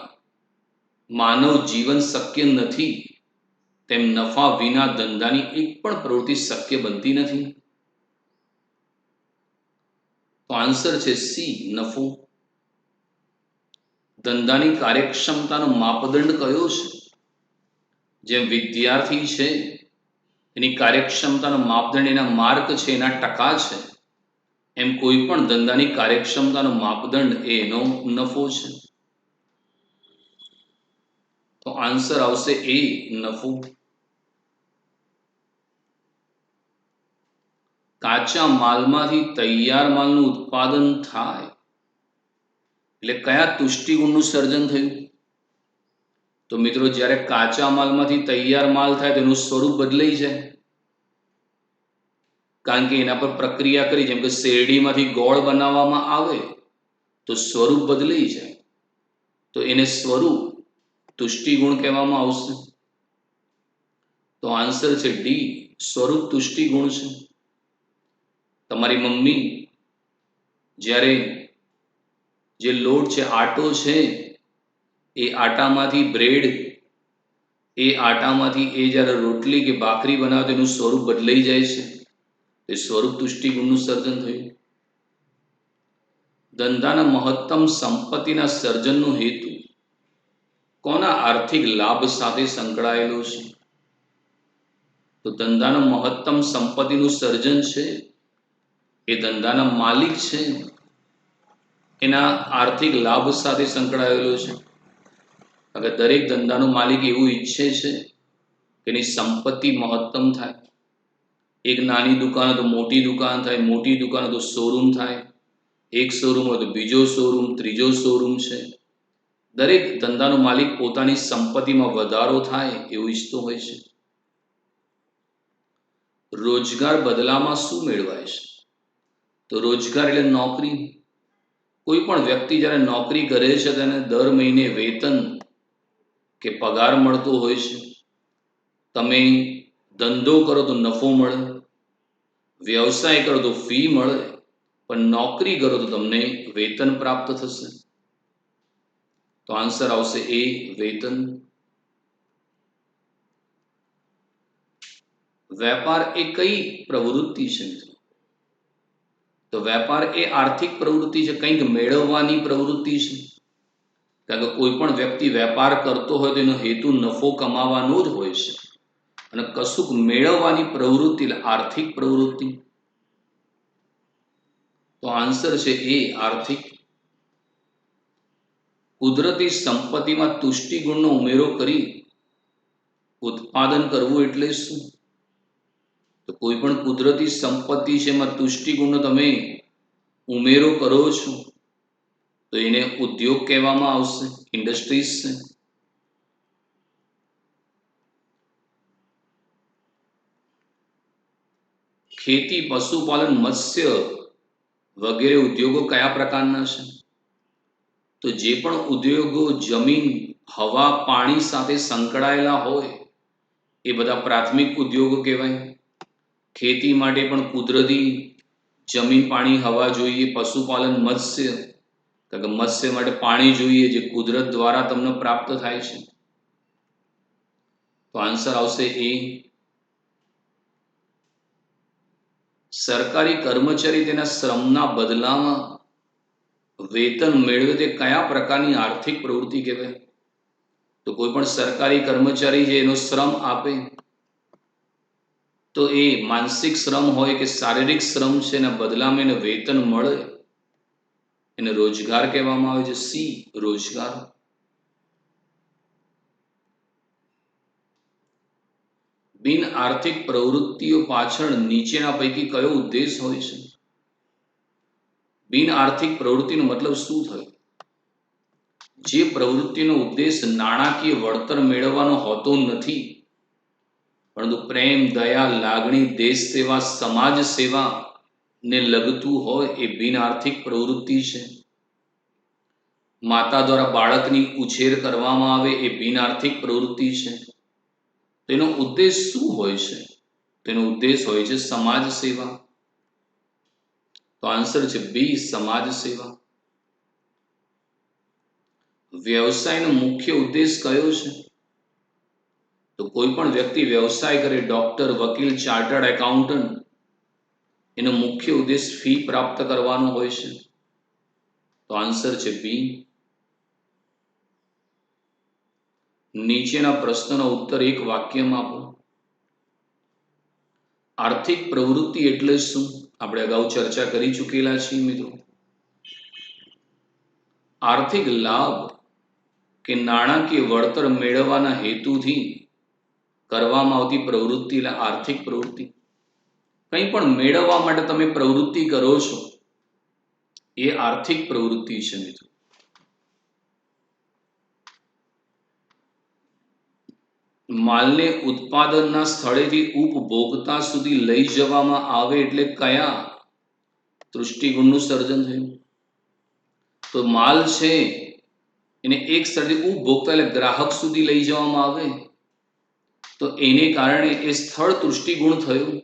માનવ જીવન શક્ય નથી તેમ નફા વિના ધંધાની એક પણ પ્રવૃત્તિ શક્ય બનતી નથી. તો આન્સર છે સી, નફો. ધંધાની કાર્યક્ષમતાનો માપદંડ કયો છે? જેમ વિદ્યાર્થી છે એની કાર્યક્ષમતાનો માપદંડ એના માર્ક છે, એના ટકા છે, એમ કોઈ પણ ધંધાની કાર્યક્ષમતાનો માપદંડ એનો નફો છે. આન્સર આવશે એ, નફો. કાચા માલમાંથી તૈયાર માલનું ઉત્પાદન થાય એટલે કયા તુષ્ટિગુણનું સર્જન થયું? તો મિત્રો, જ્યારે કાચા માલમાંથી તૈયાર માલ થાય તેનું સ્વરૂપ બદલાઈ જાય, કારણ કે એના પર પ્રક્રિયા કરી. જેમ કે શેરડીમાંથી ગોળ બનાવવામાં આવે તો સ્વરૂપ બદલાઈ જાય, તો એને સ્વરૂપ તુષ્ટિગુણ કહેવામાં આવશે. તો આન્સર છે ડી, સ્વરૂપ તુષ્ટિગુણ છે. તમારી મમ્મી જ્યારે જે લોટ છે, આટો છે, એ આટામાંથી બ્રેડ, એ આટામાંથી એ જ્યારે રોટલી કે ભાખરી બનાવે તો એનું સ્વરૂપ બદલાઈ જાય છે. એ સ્વરૂપ તુષ્ટિગુણનું સર્જન થયું. ધંધાના મહત્તમ સંપત્તિના સર્જનનો હેતુ કોના આર્થિક લાભ સાથે સંકળાયેલો છે? તો ધંધાનો મહત્તમ સંપત્તિનું સર્જન છે એ ધંધાના માલિક છે એના આર્થિક લાભ સાથે સંકળાયેલો છે. કારણ કે દરેક ધંધાનો માલિક એવું ઈચ્છે છે કે એની સંપત્તિ મહત્તમ થાય. એક નાની દુકાન તો મોટી દુકાન થાય, મોટી દુકાન તો શોરૂમ થાય, એક શોરૂમ હોય તો બીજો શોરૂમ, ત્રીજો શોરૂમ છે. દરેક ધંધાનો માલિક પોતાની સંપત્તિમાં વધારો થાય એવું ઈચ્છતો હોય છે. રોજગાર બદલામાં શું મેળવાય છે? તો રોજગાર એટલે નોકરી. કોઈ પણ વ્યક્તિ જ્યારે નોકરી કરે છે તેને દર મહિને વેતન કે પગાર મળતો હોય છે. તમે ધંધો કરો તો નફો મળે, વ્યવસાય કરો તો ફી મળે, પણ નોકરી કરો તો તમને વેતન પ્રાપ્ત થશે. તો આન્સર આવશે એ, વેતન. વેપાર એ કઈ પ્રવૃત્તિ છે? તો વેપાર એ આર્થિક પ્રવૃત્તિ છે, કંઈક મેળવવાની પ્રવૃત્તિ છે. કારણ કે કોઈ પણ વ્યક્તિ વેપાર કરતો હોય તો એનો હેતુ નફો કમાવાનો જ હોય છે, અને કશુંક મેળવવાની પ્રવૃત્તિ એટલે આર્થિક પ્રવૃત્તિ. તો આન્સર છે એ, આર્થિક. કુદરતી સંપત્તિમાં તુષ્ટિગુણનો ઉમેરો કરી ઉત્પાદન કરવું એટલે શું? તો કોઈ પણ કુદરતી સંપત્તિ છે એમાં તુષ્ટિગુણનો તમે ઉમેરો કરો છો તો એને ઉદ્યોગ કહેવામાં આવશે, ઇન્ડસ્ટ્રીઝ છે. ખેતી, પશુપાલન, મત્સ્ય વગેરે ઉદ્યોગો કયા પ્રકારના છે? તો જે પણ ઉદ્યોગો જમીન, હવા, પાણી સાથે સંકળાયેલા હોય એ બધા પ્રાથમિક ઉદ્યોગો કહેવાય. ખેતી માટે પણ કુદરતી જમીન, પાણી, હવા જોઈએ. પશુપાલન, મત્સ્ય, કારણ કે મત્સ્ય માટે પાણી જોઈએ જે કુદરત દ્વારા તમને પ્રાપ્ત થાય છે. તો આન્સર આવશે એ. સરકારી કર્મચારી તેના શ્રમના બદલામાં વેતન મેળવે તે કયા પ્રકારની આર્થિક પ્રવૃત્તિ કહેવાય? તો કોઈ પણ સરકારી કર્મચારી છે એનો શ્રમ આપે તો એ માનસિક શ્રમ હોય કે શારીરિક શ્રમ છે, એના બદલામાં એને વેતન મળે, એને રોજગાર કહેવામાં આવે છે. સી, રોજગાર. બિન આર્થિક પ્રવૃત્તિઓ પાછળ નીચેના પૈકી કયો ઉદ્દેશ હોય છે? બિન આર્થિક પ્રવૃત્તિનો મતલબ શું થયો? જે પ્રવૃત્તિનો ઉદ્દેશ નાણાકીય વળતર મેળવવાનો હોતો નથી, પરંતુ પ્રેમ, દયા, લાગણી, દેશ સેવા, સમાજ સેવા ને લગતું હોય એ બિન આર્થિક પ્રવૃત્તિ છે. માતા દ્વારા બાળકની ઉછેર કરવામાં આવે એ બિન આર્થિક પ્રવૃત્તિ છે. તેનો ઉદ્દેશ શું હોય છે? તેનો ઉદ્દેશ હોય છે સમાજ સેવા. તો આન્સર છે બી, સમાજ સેવા. વ્યવસાયનો મુખ્ય ઉદ્દેશ કયો છે? તો કોઈ પણ વ્યક્તિ વ્યવસાય કરે, ડોક્ટર, વકીલ, ચાર્ટર્ડ એકાઉન્ટન્ટ, એનો મુખ્ય ઉદ્દેશ ફી પ્રાપ્ત કરવાનો હોય છે. તો આન્સર છે બી. નીચેના પ્રશ્નનો ઉત્તર એક વાક્યમાં આપો. આર્થિક પ્રવૃત્તિ એટલે શું? આપણે અગાઉ ચર્ચા કરી ચૂકેલા છીએ મિત્રો. આર્થિક લાભ કે નાણાકીય વળતર મેળવવાના હેતુથી કરવામાં આવતી પ્રવૃત્તિ એટલે આર્થિક પ્રવૃત્તિ. કંઈ પણ મેળવવા માટે તમે પ્રવૃત્તિ કરો છો એ આર્થિક પ્રવૃત્તિ છે મિત્રો. માલને ઉત્પાદનના સ્થળેથી ઉપભોક્તા સુધી લઈ જવામાં આવે એટલે કયા દૃષ્ટિગુણનું સર્જન થયું? તો માલ છે એને એક સ્થળથી ઉપભોક્તા એટલે ગ્રાહક સુધી લઈ જવામાં આવે તો એને કારણે એ સ્થળ દૃષ્ટિગુણ થયું,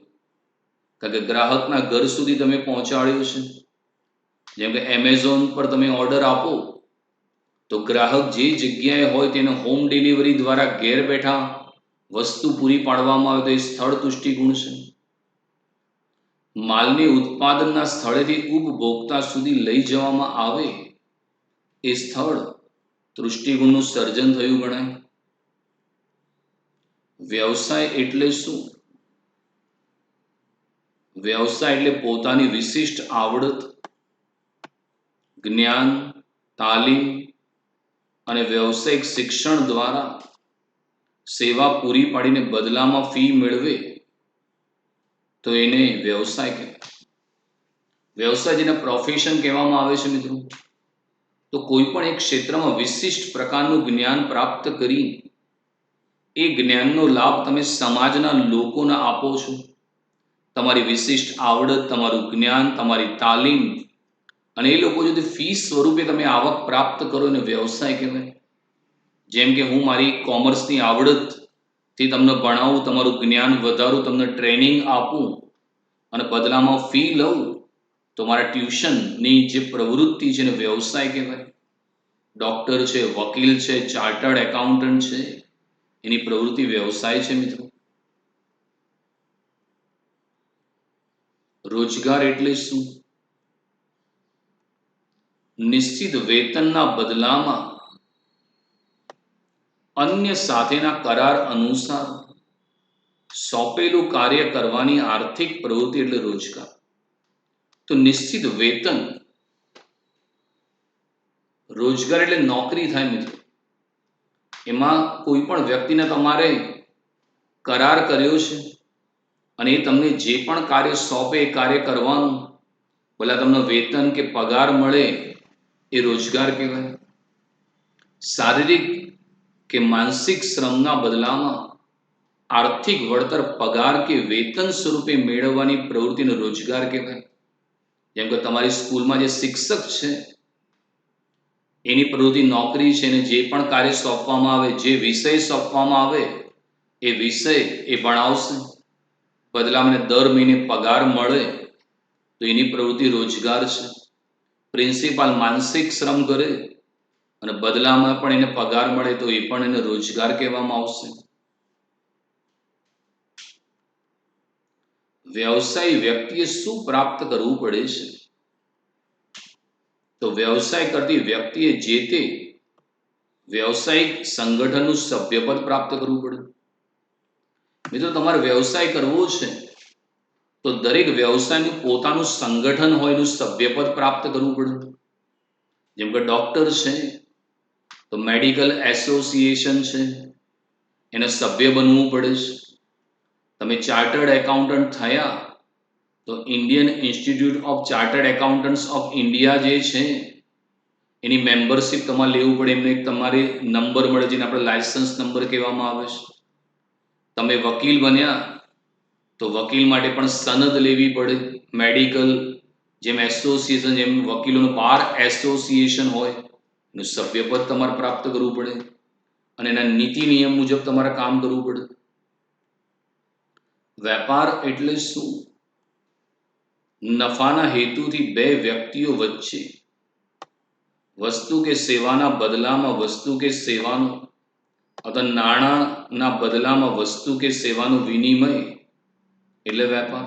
કારણ કે ગ્રાહકના ઘર સુધી તમે પહોંચાડ્યું છે. જેમ કે એમેઝોન પર તમે ઓર્ડર આપો તો ગ્રાહક જે જગ્યાએ હોય તેને હોમ ડિલિવરી દ્વારા ઘેર બેઠા વસ્તુ પૂરી પાડવામાં આવે તો એ સ્થળ દૃષ્ટિગુણ છે. માલને ઉત્પાદનના સ્થળેથી ઉપભોક્તા સુધી લઈ જવામાં આવે એ સ્થળ દૃષ્ટિગુણનું સર્જન થયું ગણાય. વ્યવસાય એટલે શું? વ્યવસાય એટલે પોતાની વિશિષ્ટ આવડત, જ્ઞાન, તાલીમ અને વ્યવસાયિક શિક્ષણ દ્વારા સેવા પૂરી પાડીને બદલામાં ફી મેળવે તો એને વ્યવસાય કહેવાય. વ્યવસાય જેને પ્રોફેશન કહેવામાં આવે છે મિત્રો, તો કોઈ પણ એક ક્ષેત્રમાં વિશિષ્ટ પ્રકારનું જ્ઞાન પ્રાપ્ત કરી એ જ્ઞાનનો લાભ તમે સમાજના લોકોને આપો છો. તમારી વિશિષ્ટ આવડત, તમારું જ્ઞાન, તમારી તાલીમ અને એ લોકો যদি ફી સ્વરૂપે તમે આવક પ્રાપ્ત કરો એને વ્યવસાય કહેવાય. જેમ કે હું મારી કોમર્સની આવડતથી તમને ભણાવું, તમારું જ્ઞાન વધારું, તમને ટ્રેનિંગ આપું અને બદલામાં ફી લઉં તો મારા ટ્યુશનની જે પ્રવૃત્તિ છે એને વ્યવસાય કહેવાય. ડૉક્ટર છે, વકીલ છે, ચાર્ટર્ડ એકાઉન્ટન્ટ છે, એની પ્રવૃત્તિ વ્યવસાય છે મિત્રો. રોજગાર એટલે શું? નિશ્ચિત વેતનના બદલામાં અન્ય સાથેના કરાર અનુસાર સોંપેલું કાર્ય કરવાની આર્થિક પ્રવૃત્તિ એટલે રોજગાર. તો નિશ્ચિત વેતન, રોજગાર એટલે નોકરી થાય મિત્રો. એમાં કોઈ પણ વ્યક્તિને તમારે કરાર કર્યો છે અને એ તમને જે પણ કાર્ય સોંપે એ કાર્ય કરવાનું, ભલા તમને વેતન કે પગાર મળે એ રોજગાર કહેવાય. શારીરિક કે માનસિક શ્રમના બદલામાં આર્થિક વળતર પગાર કે વેતન સ્વરૂપે મેળવવાની પ્રવૃત્તિને રોજગાર કહેવાય. જેમ કે તમારી સ્કૂલમાં જે શિક્ષક છે એની પ્રવૃત્તિ નોકરી છે, ને જે પણ કાર્ય સોંપવામાં આવે, જે વિષય સોંપવામાં આવે એ વિષય એ ભણાવશે, બદલામાં દર મહિને પગાર મળે તો એની પ્રવૃત્તિ રોજગાર છે. પ્રિન્સિપાલ માનસિક શ્રમ કરે અને બદલામાં પણ એને પગાર મળે તો એ પણ એને રોજગાર કહેવામાં આવશે. વ્યવસાય વ્યક્તિએ શું પ્રાપ્ત કરવું પડે છે? તો વ્યવસાય કરતી વ્યક્તિએ જે તે વ્યવસાયિક સંગઠનનું સભ્યપદ પ્રાપ્ત કરવું પડે. મિત્રો તમારે વ્યવસાય કરવો છે તો દરેક વ્યવસાયનું પોતાનું સંગઠન હોય, એનું સભ્યપદ પ્રાપ્ત કરવું પડે. જેમ કે ડૉક્ટર છે તો મેડિકલ એસોસિએશન છે, એને સભ્ય બનવું પડે છે. તમે ચાર્ટર્ડ એકાઉન્ટન્ટ થયા તો Indian institute of chartered accountants of India જે છે એની મેમ્બરશિપ તમારે લેવું પડે. એમને એક તમારે નંબર મળે જેને આપણે લાયસન્સ નંબર કહેવામાં આવે છે. તમે વકીલ બન્યા તો વકીલ માટે પણ સનદ લેવી પડે. મેડિકલ જેમ એસોસિએશન, જેમ વકીલોનું બાર એસોસિએશન હોય એનું સભ્યપદ તમારે પ્રાપ્ત કરવું પડે અને એના નીતિ નિયમ મુજબ તમારે કામ કરવું પડે. વેપાર એટલે શું? નફાના હેતુથી બે વ્યક્તિઓ વચ્ચે વસ્તુ કે સેવાના બદલામાં વસ્તુ કે સેવાનું અથવા નાણાંના બદલામાં વસ્તુ કે સેવાનું વિનિમય એટલે વેપાર.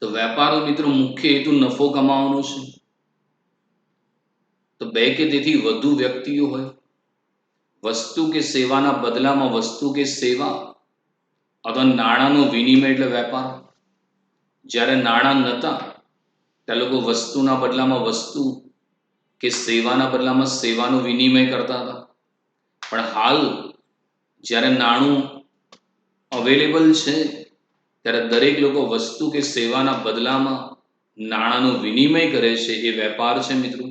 તો વેપારનો મિત્રો મુખ્ય હેતુ નફો કમાવાનો છે. તો બે કે તેથી વધુ વ્યક્તિઓ હોય, વસ્તુ કે સેવાના બદલામાં વસ્તુ કે સેવા અથવા નાણાંનો વિનિમય એટલે વેપાર. જ્યારે નાણાં નહોતા ત્યાં લોકો વસ્તુના બદલામાં વસ્તુ કે સેવાના બદલામાં સેવાનો વિનિમય કરતા હતા. પણ હાલ જ્યારે નાણું અવેલેબલ છે ત્યારે દરેક લોકો વસ્તુ કે સેવાના બદલામાં નાણાંનો વિનિમય કરે છે. એ વેપાર છે મિત્રો.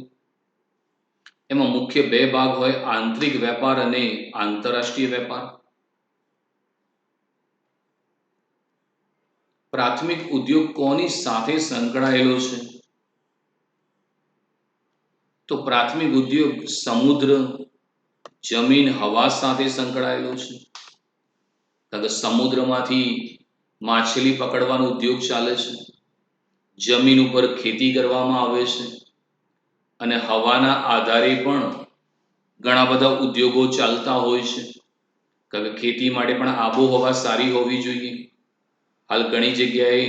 એમાં મુખ્ય બે ભાગ હોય, આંતરિક વેપાર અને આંતરરાષ્ટ્રીય વેપાર. પ્રાથમિક ઉદ્યોગ કોની સાથે સંકળાયેલો છે? તો પ્રાથમિક ઉદ્યોગ સમુદ્ર, જમીન, હવા સાથે સંકળાયેલો છે. કારણ કે સમુદ્રમાંથી માછલી પકડવાનો ઉદ્યોગ ચાલે છે, જમીન ઉપર ખેતી કરવામાં આવે છે અને હવાના આધારે પણ ઘણા બધા ઉદ્યોગો ચાલતા હોય છે. કારણ કે ખેતી માટે પણ આબોહવા સારી હોવી જોઈએ. હાલ ઘણી જગ્યાએ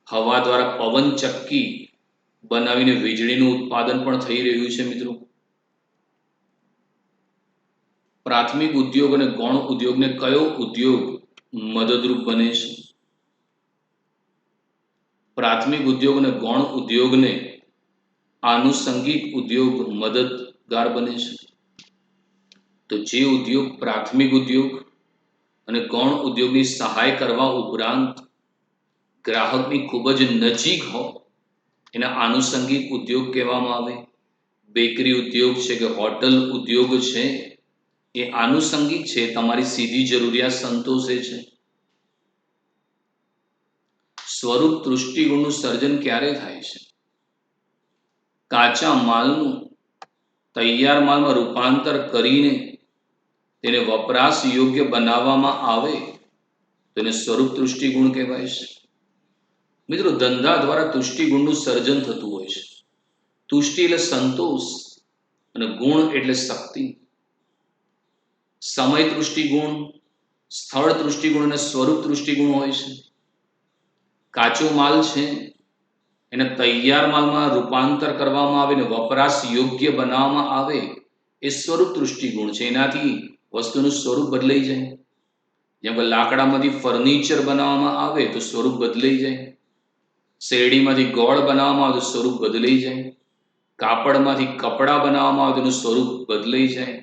હવા દ્વારા પવન ચક્કી બનાવીને વીજળીનું ઉત્પાદન પણ થઈ રહ્યું છે મિત્રો. પ્રાથમિક ઉદ્યોગ અને ગૌણ ઉદ્યોગને કયો ઉદ્યોગ મદદરૂપ બને છે? પ્રાથમિક ઉદ્યોગ અને ગૌણ ઉદ્યોગને આનુષંગિક ઉદ્યોગ મદદગાર બને છે. તો જે ઉદ્યોગ પ્રાથમિક ઉદ્યોગ અને ગૌણ ઉદ્યોગની સહાય કરવા ઉપરાંત ગ્રાહકની ખૂબ જ નજીક હોય એને આનુષંગિક ઉદ્યોગ કહેવામાં આવે. બેકરી ઉદ્યોગ છે કે હોટલ ઉદ્યોગ છે એ આનુષંગિક છે, તમારી સીધી જરૂરિયાત સંતોષે છે. સ્વરૂપ દૃષ્ટિગુણનું સર્જન ક્યારે થાય છે? કાચા માલનું તૈયાર માલમાં રૂપાંતર કરીને તેને વપરાશ યોગ્ય બનાવવામાં આવે તેને સ્વરૂપ દૃષ્ટિગુણ કહેવાય છે. મિત્રો, ધંધા દ્વારા તુષ્ટિગુણનું સર્જન થતું હોય છે. તુષ્ટિ એટલે સંતોષ અને ગુણ એટલે શક્તિ. સમય દૃષ્ટિગુણ, સ્થળ દૃષ્ટિગુણ અને સ્વરૂપ દૃષ્ટિગુણ હોય છે. કાચો માલ છે એને તૈયાર માલમાં રૂપાંતર કરવામાં આવે ને વપરાશ યોગ્ય બનાવવામાં આવે એ સ્વરૂપ દૃષ્ટિગુણ છે. એનાથી વસ્તુનું સ્વરૂપ બદલાઈ જાય. જેમ કે લાકડામાંથી ફર્નિચર બનાવવામાં આવે તો સ્વરૂપ બદલાઈ જાય. શેરડીમાંથી ગોળ બનાવવામાં આવે તો સ્વરૂપ બદલાઈ જાય. કાપડમાંથી કપડાં બનાવવામાં આવે તેનું સ્વરૂપ બદલાઈ જાય.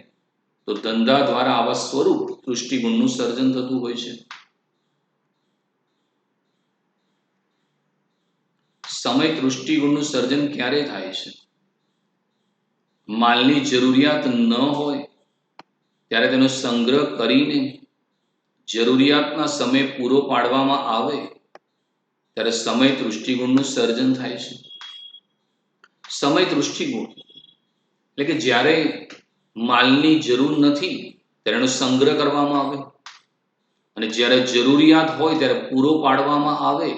તો ધંધા દ્વારા આવા સ્વરૂપ દૃષ્ટિગુણનું સર્જન થતું હોય છે. સમય દૃષ્ટિગુણનું સર્જન ક્યારે થાય છે? માલની જરૂરિયાત ન હોય ત્યારે તેનો સંગ્રહ કરીને જરૂરિયાતના સમય પૂરો પાડવામાં આવે ત્યારે સમય દૃષ્ટિગુણનું સર્જન થાય છે. સમય દૃષ્ટિગુણ એટલે કે જ્યારે માલની જરૂર નથી ત્યારે એનો સંગ્રહ કરવામાં આવે અને જ્યારે જરૂરિયાત હોય ત્યારે પૂરો પાડવામાં આવે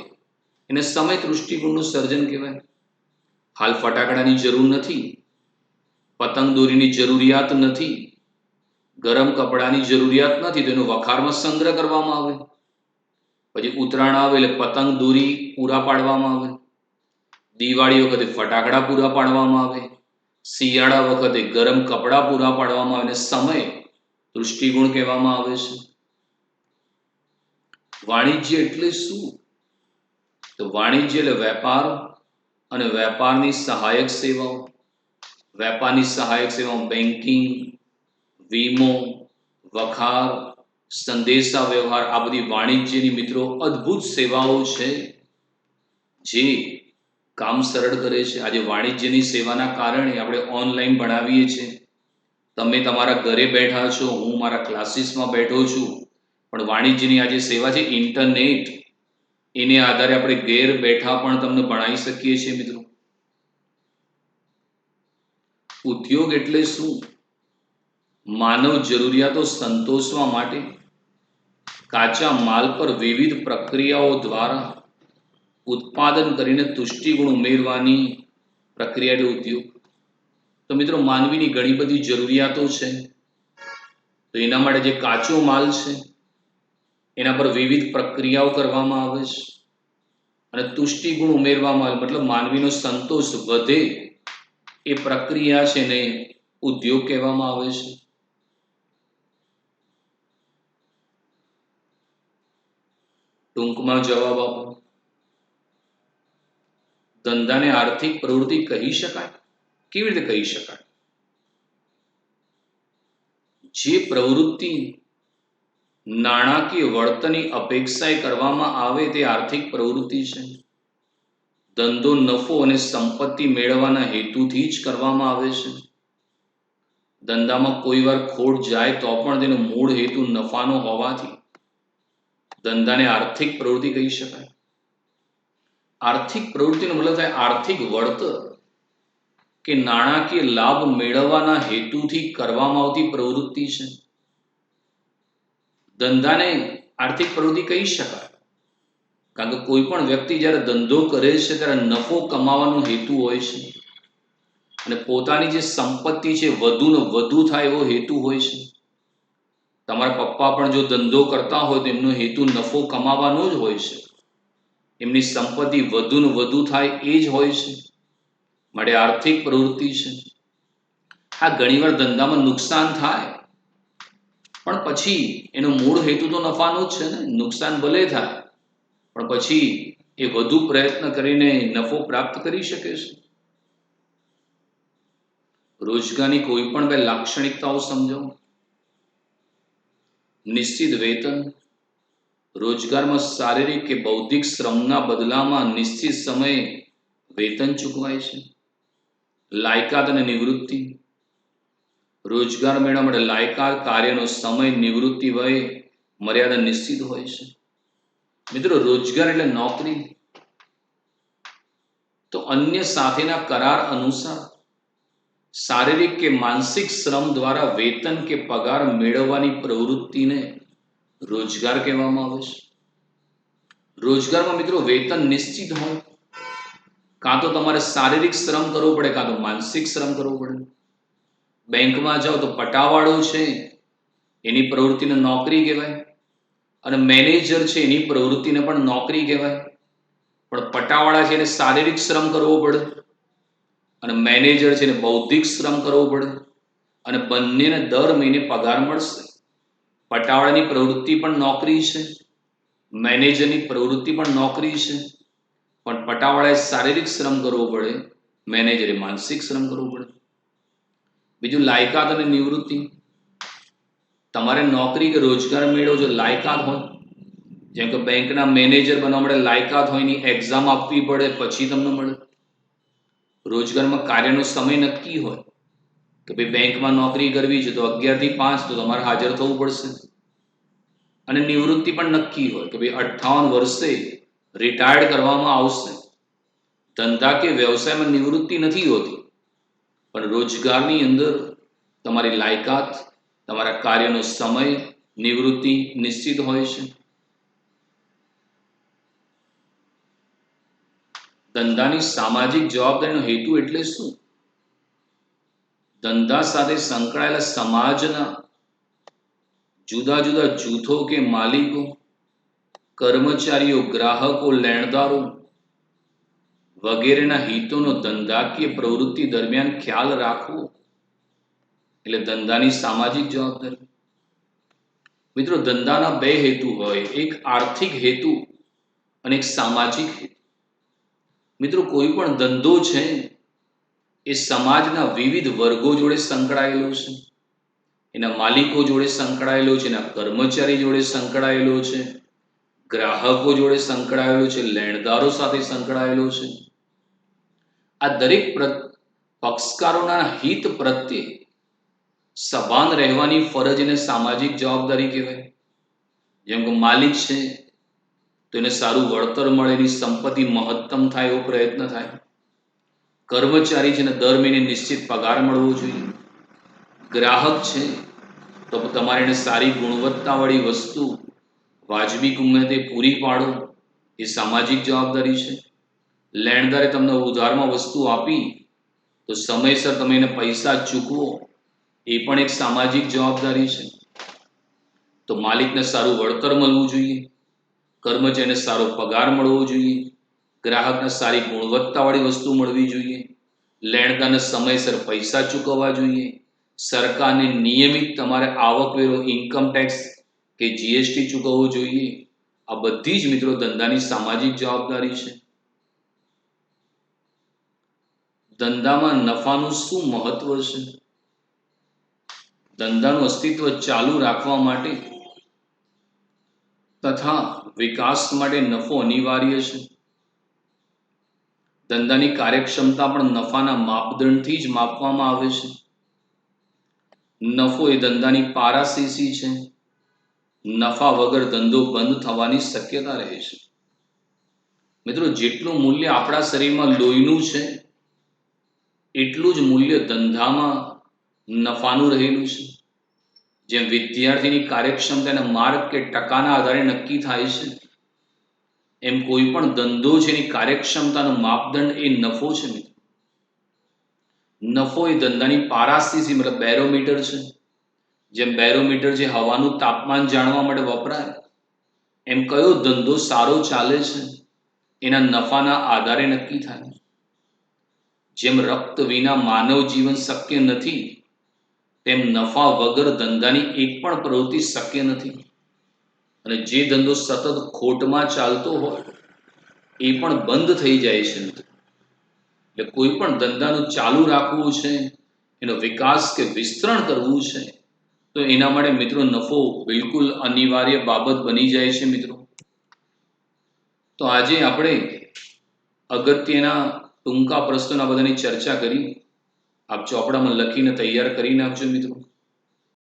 એને સમય દૃષ્ટિગુણનું સર્જન કહેવાય. હાલ ફટાકડાની જરૂર નથી, પતંગ દોરીની જરૂરિયાત નથી, ગરમ કપડાની જરૂરિયાત નથી, તો એનો વખારમાં સંગ્રહ કરવામાં આવે. પછી ઉત્તરાયણ આવે એટલે પતંગ દોરી પૂરા પાડવામાં આવે, દિવાળી વખતે ફટાકડા પૂરા પાડવામાં આવે, શિયાળા વખતે ગરમ કપડાં પૂરા પાડવામાં આવે અને સમય દૃષ્ટિગુણ કહેવામાં આવે છે. વાણિજ્ય એટલે શું? તો વાણિજ્ય એટલે વેપાર અને વેપારની સહાયક સેવાઓ. વેપારની સહાયક સેવાઓ બેન્કિંગ, વીમો, વખાર, સંદેશા વ્યવહાર, આ બધી વાણિજ્યની મિત્રો અદ્ભુત સેવાઓ છે જે કામ સરળ કરે છે. આજે વાણિજ્યની સેવાના કારણે આપણે ઓનલાઈન ભણાવીએ છીએ. તમે તમારા ઘરે બેઠા છો, હું મારા ક્લાસીસમાં બેઠો છું, પણ વાણિજ્યની આજે સેવા છે ઇન્ટરનેટ, એને આધારે આપણે ઘેર બેઠા પણ તમને ભણાવી શકીએ છીએ મિત્રો. ઉદ્યોગ એટલે શું? માનવ જરૂરિયાતો સંતોષવા માટે કાચા માલ પર વિવિધ પ્રક્રિયાઓ દ્વારા ઉત્પાદન કરીને તુષ્ટિગુણ ઉમેરવાની પ્રક્રિયા એટલે ઉદ્યોગ. તો મિત્રો, માનવીની ઘણી બધી જરૂરિયાતો છે, તો એના માટે જે કાચો માલ છે એના પર વિવિધ પ્રક્રિયાઓ કરવામાં આવે છે અને તુષ્ટિગુણ ઉમેરવામાં આવે, મતલબ માનવીનો સંતોષ વધે એ પ્રક્રિયા છે ને ઉદ્યોગ કહેવામાં આવે છે. ટૂંકમાં જવાબ આપો. ધંધાને આર્થિક પ્રવૃત્તિ કહી શકાય? કેવી રીતે કહી શકાય? જે પ્રવૃત્તિ નાણાકીય વળતરની અપેક્ષાએ કરવામાં આવે તે આર્થિક પ્રવૃત્તિ છે. ધંધો નફો અને સંપત્તિ મેળવવાના હેતુથી જ કરવામાં આવે છે. ધંધામાં કોઈ વાર ખોટ જાય તો પણ તેનો મૂળ હેતુ નફાનો હોવાથી ધંધાને આર્થિક પ્રવૃત્તિ કહી શકાય. આર્થિક પ્રવૃત્તિનો મતલબ થાય આર્થિક વળતર કે નાણાકીય લાભ મેળવવાના હેતુથી કરવામાં આવતી પ્રવૃત્તિ છે. ધંધાને આર્થિક પ્રવૃત્તિ કહી શકાય કારણ કે કોઈ પણ વ્યક્તિ જ્યારે ધંધો કરે છે ત્યારે નફો કમાવાનો હેતુ હોય છે અને પોતાની જે સંપત્તિ છે વધુ ને વધુ થાય એવો હેતુ હોય છે. તમારા પપ્પા પણ જો ધંધો કરતા હોય તો એમનો હેતુ નફો કમાવાનો જ હોય છે. એમની સંપત્તિ વધુ ને વધુ થાય એ જ હોય છે. માટે આર્થિક પ્રવૃત્તિ છે. આ ઘણીવાર ધંધામાં નુકસાન થાય પણ પછી એનો મૂળ હેતુ તો નફાનો જ છે ને. નુકસાન ભલે થાય પણ પછી એ વધુ પ્રયત્ન કરીને નફો પ્રાપ્ત કરી શકે છે. રોજગારની કોઈ પણ બે લાક્ષણિકતાઓ સમજો. નિશ્ચિત વેતન. રોજગારમાં શારીરિક કે બૌદ્ધિક શ્રમના બદલામાં નિશ્ચિત સમયે વેતન ચૂકવાય છે. લાયકાત અને નિવૃત્તિ. રોજગાર મેળવવા માટે લાયકાત, કાર્યનો સમય, નિવૃત્તિ વય મર્યાદા નિશ્ચિત હોય છે. મિત્રો, રોજગાર એટલે નોકરી તો અન્ય સાથેના કરાર અનુસાર શારીરિક કે માનસિક શ્રમ દ્વારા વેતન કે પગાર મેળવવાની પ્રવૃત્તિને રોજગાર કહેવામાં આવે છે. રોજગારમાં મિત્રો વેતન નિશ્ચિત હોય. કાં તો તમારે શારીરિક શ્રમ કરવો પડે કાં તો માનસિક શ્રમ કરવો પડે. બેંકમાં જાઓ તો પટાવાળો છે એની પ્રવૃત્તિને નોકરી કહેવાય અને મેનેજર છે એની પ્રવૃત્તિને પણ નોકરી કહેવાય. પણ પટાવાળા છે એને શારીરિક શ્રમ કરવો પડે અને મેનેજર છે એને બૌદ્ધિક શ્રમ કરવો પડે અને બંનેને દર મહિને પગાર મળશે. પટાવાળાની પ્રવૃત્તિ પણ નોકરી છે, મેનેજરની પ્રવૃત્તિ પણ નોકરી છે, પણ પટાવાળાએ શારીરિક શ્રમ કરવો પડે, મેનેજરે માનસિક શ્રમ કરવો પડે. બીજું લાયકાત અને નિવૃત્તિ. તમારે નોકરી કે રોજગાર મેળવો જો લાયકાત હોય, જેમ કે બેંકના મેનેજર બનવા માટે લાયકાત હોય એની એક્ઝામ આપવી પડે પછી તમને મળે. રોજગારમાં કાર્યનો સમય નક્કી હોય કે ભાઈ બેંકમાં નોકરી કરવી છે તો 11 થી 5 તો તમારે હાજર થવું પડશે. અને નિવૃત્તિ પણ નક્કી હોય કે ભાઈ 58 વર્ષે રિટાયર્ડ કરવામાં આવશે. ધંધા કે વ્યવસાયમાં નિવૃત્તિ નથી હોતી પણ રોજગારની અંદર તમારી લાયકાત, તમારા કાર્યનો સમય, નિવૃત્તિ નિશ્ચિત હોય છે. ધંધાની સામાજિક જવાબદારીનો હેતુ એટલે શું? ધંધા સાથે સંકળાયેલા સમાજના જુદા જુદા જૂથો કે માલિકો, કર્મચારીઓ, ગ્રાહકો, લેણદારો વગેરેના હિતોનો ધંધાકીય પ્રવૃત્તિ દરમિયાન ખ્યાલ રાખવો એટલે ધંધાની સામાજિક જવાબદારી. મિત્રો, ધંધાના બે હેતુ હોય, એક આર્થિક હેતુ અને એક સામાજિક હેતુ. મિત્રો, કોઈ પણ ધંધો છે એ સમાજના વિવિધ વર્ગો જોડે સંકળાયેલો છે. એના માલિકો જોડે સંકળાયેલો છે, એના કર્મચારી જોડે સંકળાયેલો છે, ગ્રાહકો જોડે સંકળાયેલો છે, લેણદારો સાથે સંકળાયેલો છે. આ દરેક પક્ષકારોના હિત પ્રત્યે સભાન રહેવાની ફરજ એને સામાજિક જવાબદારી કહેવાય. જેમ કે માલિક છે તો એને સારું વળતર મળે, એની સંપત્તિ મહત્તમ થાય એવો પ્રયત્ન થાય. કર્મચારી છે ને દર મહિને નિશ્ચિત પગાર મળવો જોઈએ. ગ્રાહક છે તો તમારે એને સારી ગુણવત્તાવાળી વસ્તુ વાજબી કિંમતે પૂરી પાડો, એ સામાજિક જવાબદારી છે. લેણદારે તમને ઉધારમાં વસ્તુ આપી તો સમયસર તમે એને પૈસા ચૂકવો, એ પણ એક સામાજિક જવાબદારી છે. તો માલિકને સારું વળતર મળવું જોઈએ, કર્મચારીને સારો પગાર મળવો જોઈએ, ગ્રાહકને સારી ગુણવત્તાવાળી વસ્તુ મળવી જોઈએ, લેણદારને સમયસર પૈસા ચૂકવવા જોઈએ, સરકારને નિયમિત તમારે આવકવેરો, ઇન્કમ ટેક્સ કે જીએસટી ચૂકવવું જોઈએ. આ બધી જ મિત્રો ધંધાની સામાજિક જવાબદારી છે. ધંધામાં નફાનું શું મહત્વ છે? ધંધાનું અસ્તિત્વ ચાલુ રાખવા માટે તથા વિકાસ માટે નફો અનિવાર્ય છે. ધંધાની કાર્યક્ષમતા પણ નફાના માપદંડથી જ માપવામાં આવે છે. નફો એ ધંધાની પારાશીશી છે. નફા વગર ધંધો બંધ થવાની શક્યતા રહે છે. મિત્રો, જેટલું મૂલ્ય આપણા શરીરમાં લોહીનું છે એટલું જ મૂલ્ય ધંધામાં નફાનું રહેલું છે. જેમ વિદ્યાર્થીની કાર્યક્ષમતાના માર્ક કે ટકાના આધારે નક્કી થાય છે, એમ કોઈ પણ ધંધો છે એની કાર્યક્ષમતાનો માપદંડ એ નફો છે. મિત્રો, નફો એ ધંધાની પારાશીશી મતલબ બેરોમીટર છે. જેમ બેરોમીટર જે હવાનું તાપમાન જાણવા માટે વપરાય, એમ કયો ધંધો સારો ચાલે છે એના નફાના આધારે નક્કી થાય. જેમ રક્ત વિના માનવ જીવન શક્ય નથી, તેમ નફા વગર ધંધાની એક પણ પ્રવૃત્તિ શક્ય નથી. અને જે ધંધો સતત ખોટમાં ચાલતો હોય એ પણ બંધ થઈ જાય છે. એટલે કોઈ પણ ધંધાનું ચાલુ રાખવું છે, એનો વિકાસ કે વિસ્તરણ કરવું છે, તો એના માટે મિત્રો નફો બિલકુલ અનિવાર્ય બાબત બની જાય છે. મિત્રો, તો આજે આપણે અગત્યના ટૂંકા પ્રશ્નોના બધાની ચર્ચા કરી. આપ ચોપડામાં લખીને તૈયાર કરી નાખજો મિત્રો.